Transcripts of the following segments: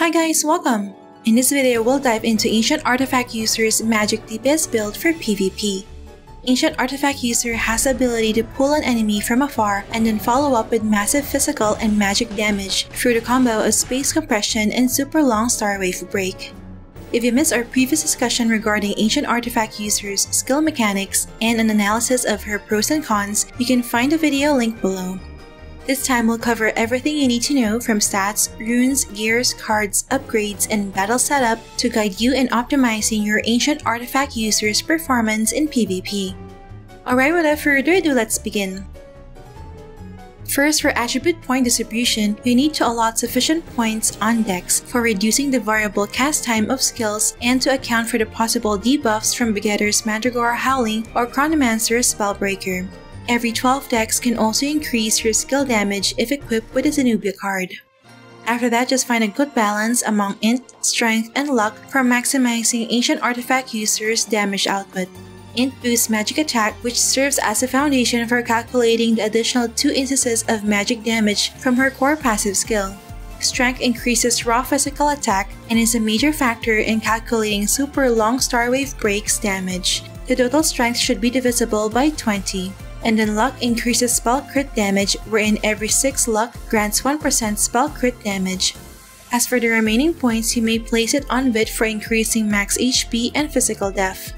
Hi guys, welcome! In this video, we'll dive into Ancient Artifact User's magic DPS build for PvP. Ancient Artifact User has the ability to pull an enemy from afar and then follow up with massive physical and magic damage through the combo of Space Compression and super long Star Wave Break. If you missed our previous discussion regarding Ancient Artifact User's skill mechanics and an analysis of her pros and cons, you can find the video linked below. This time we'll cover everything you need to know from stats, runes, gears, cards, upgrades, and battle setup to guide you in optimizing your Ancient Artifact User's performance in PvP. Alright, without further ado, let's begin. First, for attribute point distribution, you need to allot sufficient points on decks for reducing the variable cast time of skills and to account for the possible debuffs from Begetter's Mandragora Howling or Chronomancer's Spellbreaker. Every 12 decks can also increase your skill damage if equipped with a Zenobia card. After that, just find a good balance among Int, Strength, and Luck for maximizing Ancient Artifact User's damage output. Int boosts magic attack, which serves as a foundation for calculating the additional 2 instances of magic damage from her core passive skill. Strength increases raw physical attack and is a major factor in calculating super long Star Wave Break's damage. The total strength should be divisible by 20. And then Luck increases spell crit damage, wherein every 6 Luck grants 1% spell crit damage. As for the remaining points, you may place it on Vit for increasing max HP and physical def.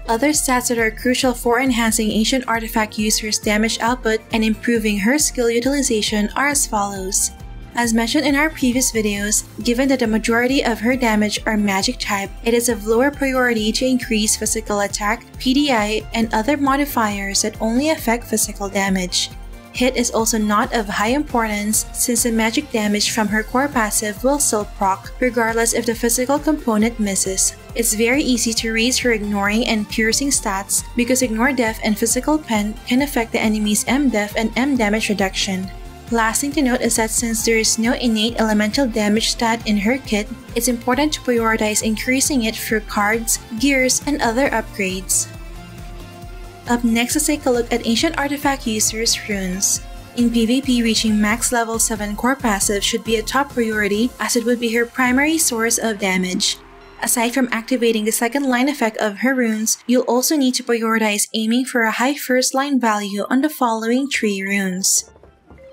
Other stats that are crucial for enhancing Ancient Artifact User's damage output and improving her skill utilization are as follows. As mentioned in our previous videos, given that the majority of her damage are magic type, it is of lower priority to increase physical attack, PDI, and other modifiers that only affect physical damage. Hit is also not of high importance since the magic damage from her core passive will still proc, regardless if the physical component misses. It's very easy to raise her ignoring and piercing stats because ignore def and physical pen can affect the enemy's M def and M damage reduction. Last thing to note is that since there is no innate elemental damage stat in her kit, it's important to prioritize increasing it through cards, gears, and other upgrades. Up next, let's take a look at Ancient Artifact User's runes. In PvP, reaching max level 7 core passive should be a top priority as it would be her primary source of damage. Aside from activating the second line effect of her runes, you'll also need to prioritize aiming for a high first line value on the following 3 runes.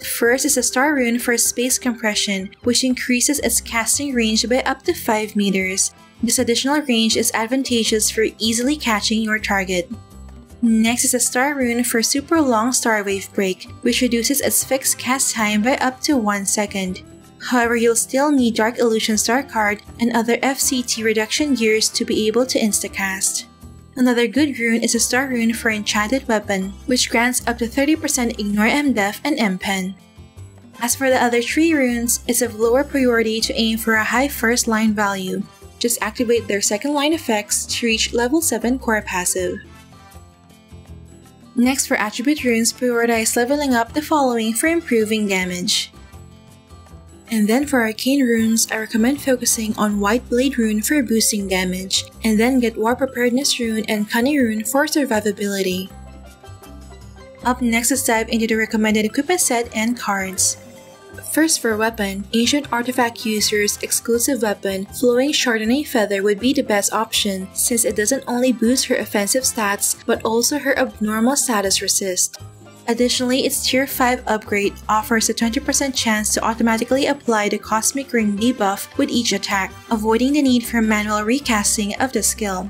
First is a star rune for Space Compression, which increases its casting range by up to 5 meters. This additional range is advantageous for easily catching your target. Next is a star rune for super long Star Wave Break, which reduces its fixed cast time by up to 1 second. However, you'll still need Dark Illusion Star card and other FCT reduction gears to be able to instacast. Another good rune is a star rune for Enchanted Weapon, which grants up to 30% Ignore M-Def and M-Pen. As for the other 3 runes, it's of lower priority to aim for a high first line value. Just activate their second line effects to reach level 7 core passive. Next, for attribute runes, prioritize leveling up the following for improving damage. And then for arcane runes, I recommend focusing on White Blade rune for boosting damage, and then get War Preparedness rune and Cunning rune for survivability. Up next, let's dive into the recommended equipment set and cards. First, for weapon, Ancient Artifact User's exclusive weapon, Flowing Chardonnay Feather would be the best option since it doesn't only boost her offensive stats but also her abnormal status resist. Additionally, its Tier 5 upgrade offers a 20% chance to automatically apply the Cosmic Ring debuff with each attack, avoiding the need for manual recasting of the skill.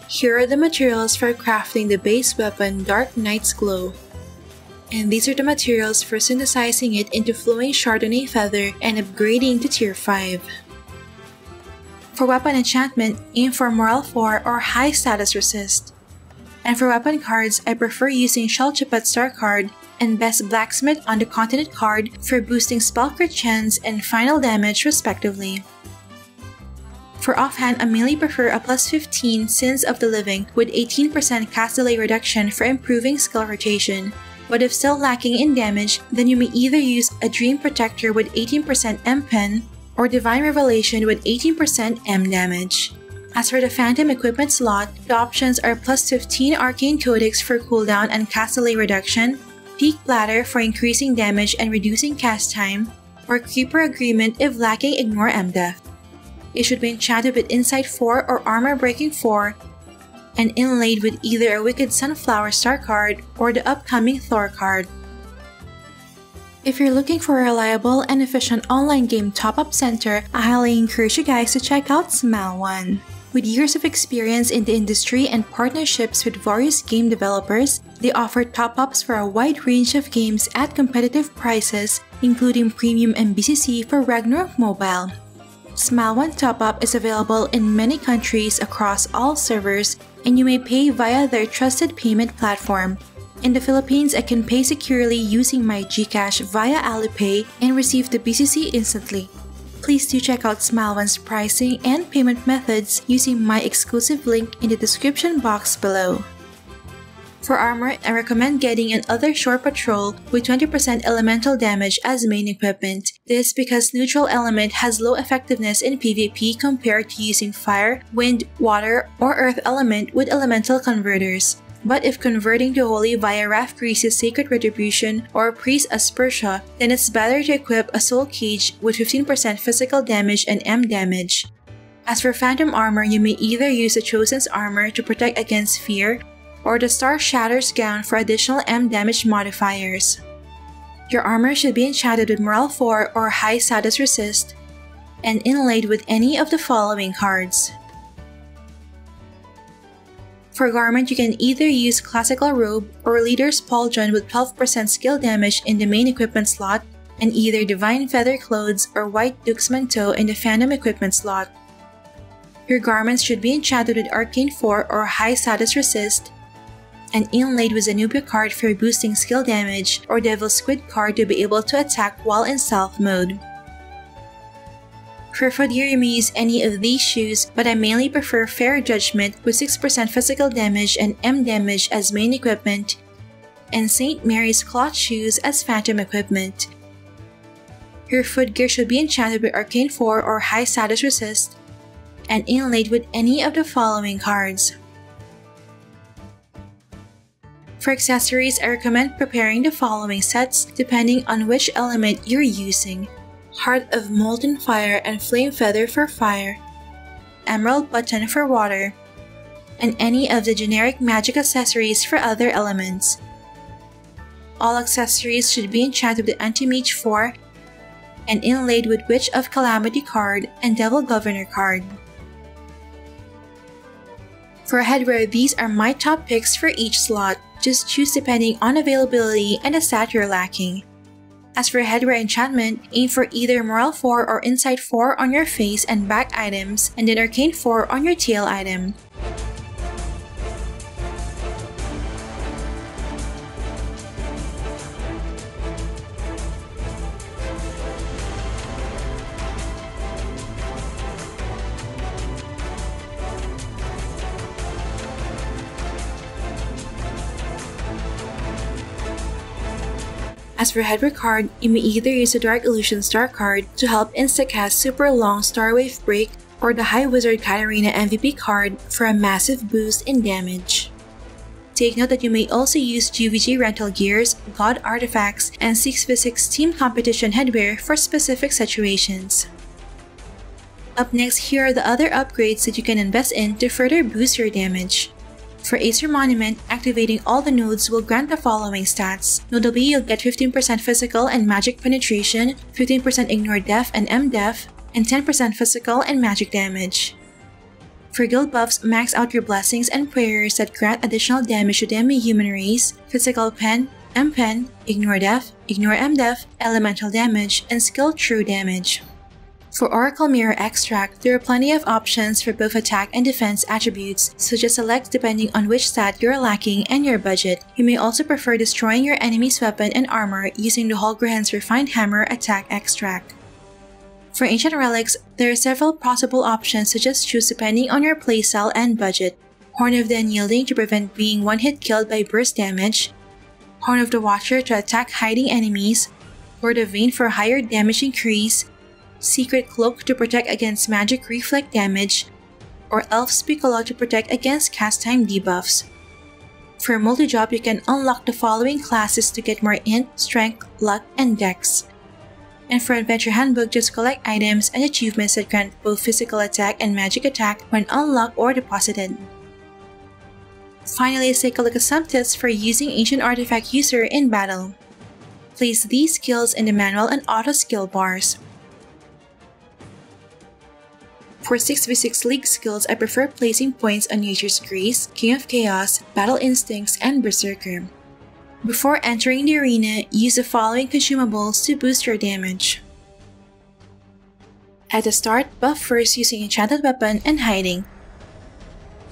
Here are the materials for crafting the base weapon Dark Knight's Glow. And these are the materials for synthesizing it into Flowing Chardonnay Feather and upgrading to Tier 5. For weapon enchantment, aim for Moral 4 or High Status Resist. And for weapon cards, I prefer using Shelchipet Star card and Best Blacksmith on the Continent card for boosting spell crit chance and final damage respectively. For offhand, I mainly prefer a plus 15 Sins of the Living with 18% cast delay reduction for improving skill rotation. But if still lacking in damage, then you may either use a Dream Protector with 18% M-Pen or Divine Revelation with 18% M damage. As for the Phantom equipment slot, the options are plus 15 Arcane Codex for cooldown and cast delay reduction, Peak Bladder for increasing damage and reducing cast time, or Creeper Agreement if lacking Ignore M-Def. It should be enchanted with Insight 4 or Armor Breaking 4 and inlaid with either a Wicked Sunflower Star card or the upcoming Thor card. If you're looking for a reliable and efficient online game top-up center, I highly encourage you guys to check out SmileOne. With years of experience in the industry and partnerships with various game developers, they offer top-ups for a wide range of games at competitive prices, including Premium and BCC for Ragnarok Mobile. SmileOne top-up is available in many countries across all servers, and you may pay via their trusted payment platform. In the Philippines, I can pay securely using my GCash via Alipay and receive the BCC instantly. Please do check out SmileOne's pricing and payment methods using my exclusive link in the description box below. For armor, I recommend getting an Other Shore Patrol with 20% elemental damage as main equipment. This because neutral element has low effectiveness in PvP compared to using fire, wind, water, or earth element with elemental converters. But if converting to Holy via Raph Grease's Sacred Retribution or Priest Aspersia, then it's better to equip a Soul Cage with 15% physical damage and M damage. As for Phantom Armor, you may either use the Chosen's Armor to protect against fear, or the Star Shatter's Gown for additional M damage modifiers. Your armor should be enchanted with Morale 4 or High Status Resist, and inlaid with any of the following cards. For garment, you can either use Classical Robe or Leader's Pauldron with 12% skill damage in the main equipment slot, and either Divine Feather Clothes or White Duke's Manteau in the Phantom equipment slot. Your garments should be enchanted with Arcane 4 or High Status Resist, and inlaid with Zenobia card for boosting skill damage or Devil Squid card to be able to attack while in stealth mode. For footgear, you may use any of these shoes, but I mainly prefer Fair Judgment with 6% physical damage and M damage as main equipment, and St. Mary's cloth shoes as phantom equipment. Your footgear should be enchanted with Arcane 4 or High Status Resist, and inlaid with any of the following cards. For accessories, I recommend preparing the following sets depending on which element you're using: Heart of Molten Fire and Flame Feather for fire, Emerald Button for water, and any of the generic magic accessories for other elements. All accessories should be enchanted with Anti-Mage 4 and inlaid with Witch of Calamity card and Devil Governor card. For headwear, these are my top picks for each slot. Just choose depending on availability and the stat you're lacking. As for headwear enchantment, aim for either Morale 4 or Insight 4 on your face and back items, and then Arcane 4 on your tail item. As for headwear card, you may either use the Dark Illusion Star card to help instacast super long Starwave Break or the High Wizard Katarina MVP card for a massive boost in damage. Take note that you may also use GVG rental gears, God artifacts, and 6v6 team competition headwear for specific situations. Up next, here are the other upgrades that you can invest in to further boost your damage. For Acer Monument, activating all the nodes will grant the following stats. Notably, you'll get 15% physical and magic penetration, 15% ignore def and M-def, and 10% physical and magic damage. For guild buffs, max out your blessings and prayers that grant additional damage to the enemy human race, physical pen, M-pen, ignore def, ignore M-def, elemental damage, and skill true damage. For Oracle Mirror Extract, there are plenty of options for both attack and defense attributes, so just select depending on which stat you're lacking and your budget. You may also prefer destroying your enemy's weapon and armor using the Holgrahan's Refined Hammer Attack Extract. For Ancient Relics, there are several possible options to just choose depending on your playstyle and budget. Horn of the Unyielding to prevent being one-hit killed by burst damage, Horn of the Watcher to attack hiding enemies, Lord of Vein for higher damage increase, Secret Cloak to protect against magic reflect damage, or Elf Piccolo to protect against cast time debuffs. For multi-job, you can unlock the following classes to get more int, strength, luck, and dex. And for Adventure Handbook, just collect items and achievements that grant both physical attack and magic attack when unlocked or deposited. Finally, let's take a look at some tips for using Ancient Artifact User in battle. Place these skills in the manual and auto skill bars. For 6v6 League skills, I prefer placing points on Nature's Grace, King of Chaos, Battle Instincts, and Berserker. Before entering the arena, use the following consumables to boost your damage. At the start, buff first using Enchanted Weapon and Hiding.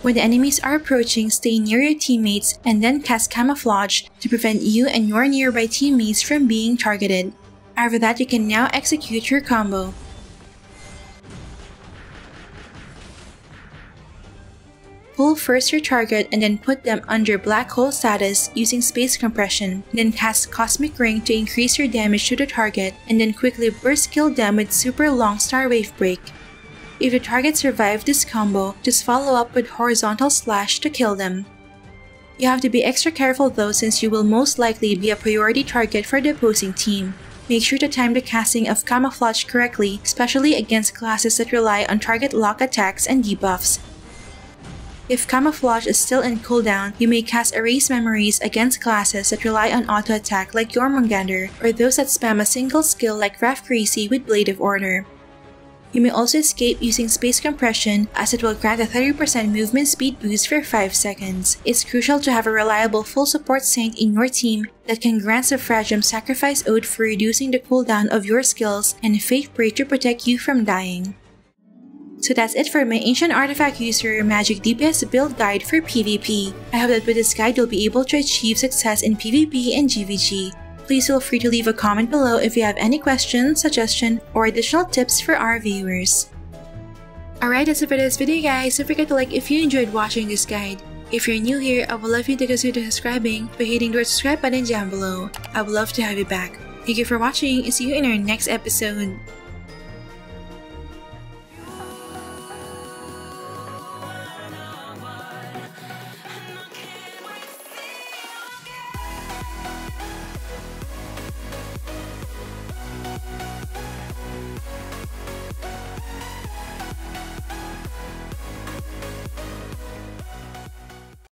When the enemies are approaching, stay near your teammates and then cast Camouflage to prevent you and your nearby teammates from being targeted. After that, you can now execute your combo. Pull first your target and then put them under Black Hole status using Space Compression, then cast Cosmic Ring to increase your damage to the target, and then quickly burst kill them with Super Long Star Wave Break. If the target survived this combo, just follow up with Horizontal Slash to kill them. You have to be extra careful though, since you will most likely be a priority target for the opposing team. Make sure to time the casting of Camouflage correctly, especially against classes that rely on target lock attacks and debuffs. If Camouflage is still in cooldown, you may cast Erase Memories against classes that rely on auto-attack like Jormungandr, or those that spam a single skill like Raf Crazy with Blade of Order. You may also escape using Space Compression, as it will grant a 30% movement speed boost for 5 seconds. It's crucial to have a reliable full support saint in your team that can grant Suffragum Sacrifice Ode for reducing the cooldown of your skills and Faith Break to protect you from dying. So that's it for my Ancient Artifact User Magic DPS build guide for PvP. I hope that with this guide you'll be able to achieve success in PvP and GVG. Please feel free to leave a comment below if you have any questions, suggestions, or additional tips for our viewers. Alright, that's it for this video guys. Don't forget to like if you enjoyed watching this guide. If you're new here, I would love you to consider subscribing by hitting the subscribe button down below. I would love to have you back. Thank you for watching and see you in our next episode.